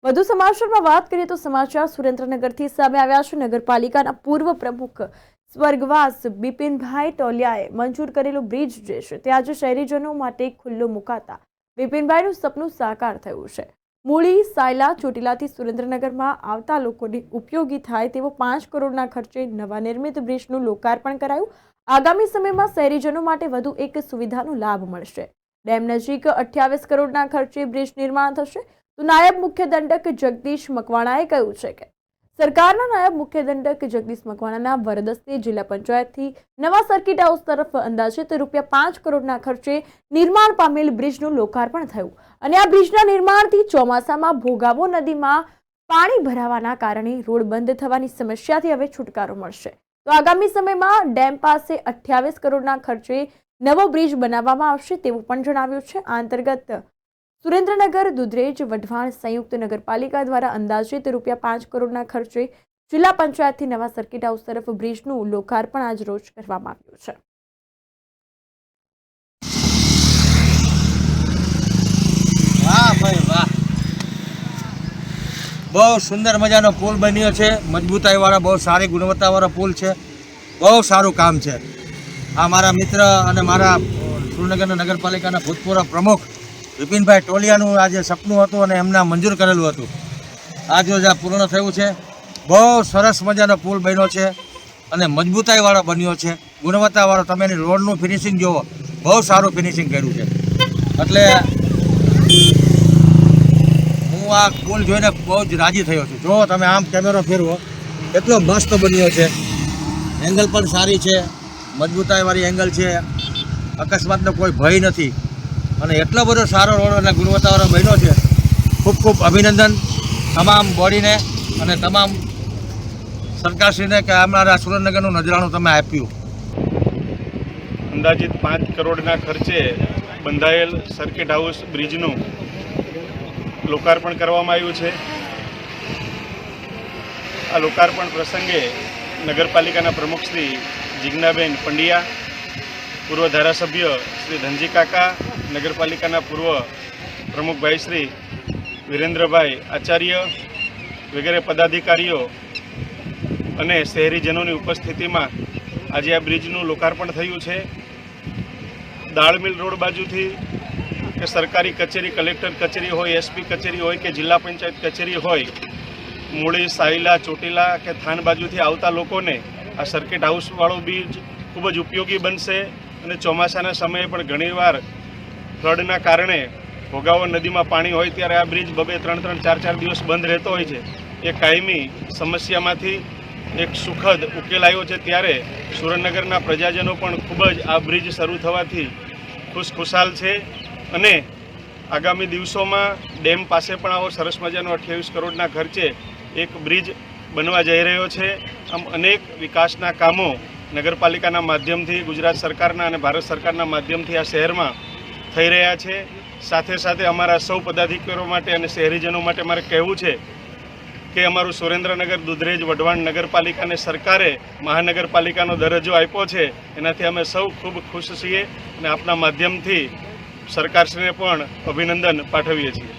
વધુ સમાચારમાં વાત કરીએ તો સમાચાર સુરેન્દ્રનગરથી સામે આવ્યા છે। નગરપાલિકાના પૂર્વ પ્રમુખ સ્વર્ગવાસ બિપિનભાઈ ટોલિયાએ મંજૂર કરેલો બ્રિજ જે છે તે આજે શહેરીજનો માટે ખુલ્લો મુકાતા બિપિનભાઈનું સપનું સાકાર થયું છે। મૂળી સાયલા ચોટીલાથી સુરેન્દ્રનગરમાં આવતા લોકોને ઉપયોગી થાય તેવો 5 કરોડના ખર્ચે નવા નિર્મિત બ્રિજનું લોકાર્પણ કરાયું। આગામી સમયમાં શહેરીજનો માટે વધુ એક સુવિધાનો લાભ મળશે। ડેમ નજીક 28 કરોડના ખર્ચે બ્રિજ નિર્માણ થશે। તો નાયબ મુખ્ય દંડક જગદીશ મકવાણાએ કહ્યું છે કે સરકારના નાયબ મુખ્ય દંડક જગદીશ મકવાણાના વરદસ્તે જિલ્લા પંચાયતથી નવા સર્કિટ હાઉસ તરફ અંદાજિત ₹5 કરોડના ખર્ચે નિર્માણ પામેલ બ્રિજનું લોકાર્પણ થયું અને આ બ્રિજના નિર્માણથી ચોમાસામાં ભોગાવો નદીમાં પાણી ભરાવાના કારણે રોડ બંધ થવાની સમસ્યાથી હવે છુટકારો મળશે। તો આગામી સમયમાં ડેમ પાસે 28 કરોડના ખર્ચે નવો બ્રિજ બનાવવામાં આવશે તેવું પણ જણાવ્યું છે। આ અંતર્ગત સુરેન્દ્રનગર દુધરેજ વઢવાણ સંયુક્ત નગરપાલિકા દ્વારા અંદાજિત ₹5 કરોડના ખર્ચે જિલ્લા પંચાયતથી નવા સર્કિટ હાઉસ તરફ બ્રિજનું લોકાર્પણ આજ રોજ કરવામાં આવ્યું છે। વાહ ભાઈ વાહ, બહુ સુંદર મજાનો પુલ બન્યો છે। મજબૂતાઈવાળા બહુ સારી ગુણવત્તાવાળો પુલ છે। બહુ સારું કામ છે। આ મારા મિત્ર અને મારા સુરેન્દ્રનગર નગરપાલિકાના ભૂતપૂર્વ પ્રમુખ બિપિનભાઈ ટોલિયાનું આજે સપનું હતું અને એમના મંજૂર કરેલું હતું। આજે આ પૂર્ણ થયું છે। બહુ સરસ મજાનો પુલ બન્યો છે અને મજબૂતાઈવાળો બન્યો છે, ગુણવત્તાવાળો। તમે એની રોડનું ફિનિશિંગ જુઓ, બહુ સારું ફિનિશિંગ કર્યું છે। એટલે હું આ પુલ જોઈને બહુ જ રાજી થયો છું। જો તમે આમ કેમેરો ફેરવો, એટલો મસ્ત બન્યો છે। એંગલ પણ સારી છે, મજબૂતાઈવાળી એંગલ છે, અકસ્માતનો કોઈ ભય નથી અને એટલો બધો સારો રોડ અને ગુણવત્તાવાળો બન્યો છે। ખૂબ ખૂબ અભિનંદન તમામ બોડીને અને તમામ સરકારશ્રીને કે અમારા સુરેન્દ્રનગરનું નજરાણું તમે આપ્યું। અંદાજિત 5 કરોડના ખર્ચે બંધાયેલ સર્કિટ હાઉસ બ્રિજનું લોકાર્પણ કરવામાં આવ્યું છે। આ લોકાર્પણ પ્રસંગે નગરપાલિકાના પ્રમુખ શ્રી જીજ્ઞાબેન પંડ્યા, પૂર્વ ધારાસભ્ય શ્રી ધનજી કાકા, નગરપાલિકાના પૂર્વ પ્રમુખભાઈ શ્રી વિરેન્દ્રભાઈ આચાર્ય વગેરે પદાધિકારીઓ અને શહેરીજનોની ઉપસ્થિતિમાં આજે આ બ્રિજનું લોકાર્પણ થયું છે। દાળમિલ રોડ બાજુથી કે સરકારી કચેરી, કલેક્ટર કચેરી હોય, એસપી કચેરી હોય કે જિલ્લા પંચાયત કચેરી હોય, મૂળી સાયલા ચોટીલા કે થાન બાજુથી આવતા લોકોને આ સર્કિટ હાઉસવાળો બ્રિજ ખૂબ જ ઉપયોગી બનશે અને ચોમાસાના સમયે પણ ઘણીવાર ફ્લડના કારણે ભોગાવો નદીમાં પાણી હોય ત્યારે આ બ્રિજ 2-3-3, 4-4 દિવસ બંધ રહેતો હોય છે। એ કાયમી સમસ્યામાંથી એક સુખદ ઉકેલ આવ્યો છે। ત્યારે સુરેન્દ્રનગરના પ્રજાજનો પણ ખૂબ જ આ બ્રિજ શરૂ થવાથી ખુશખુશાલ છે અને આગામી દિવસોમાં ડેમ પાસે પણ આવો સરસ મજાનો 28 કરોડના ખર્ચે એક બ્રિજ બનવા જઈ રહ્યો છે। આમ અનેક વિકાસના કામો નગરપાલિકાના માધ્યમથી, ગુજરાત સરકારના અને ભારત સરકારના માધ્યમથી આ શહેરમાં થઈ રહ્યા છે। સાથે સાથે અમારા સૌ પદાધિકારીઓ માટે અને શહેરીજનો માટે મારે કહેવું છે કે અમારું સુરેન્દ્રનગર દુધરેજ વઢવાણ નગરપાલિકાને સરકારે મહાનગરપાલિકાનો દરજ્જો આપ્યો છે, એનાથી અમે સૌ ખૂબ ખુશ છીએ અને આપના માધ્યમથી સરકારશ્રીને પણ અભિનંદન પાઠવીએ છીએ।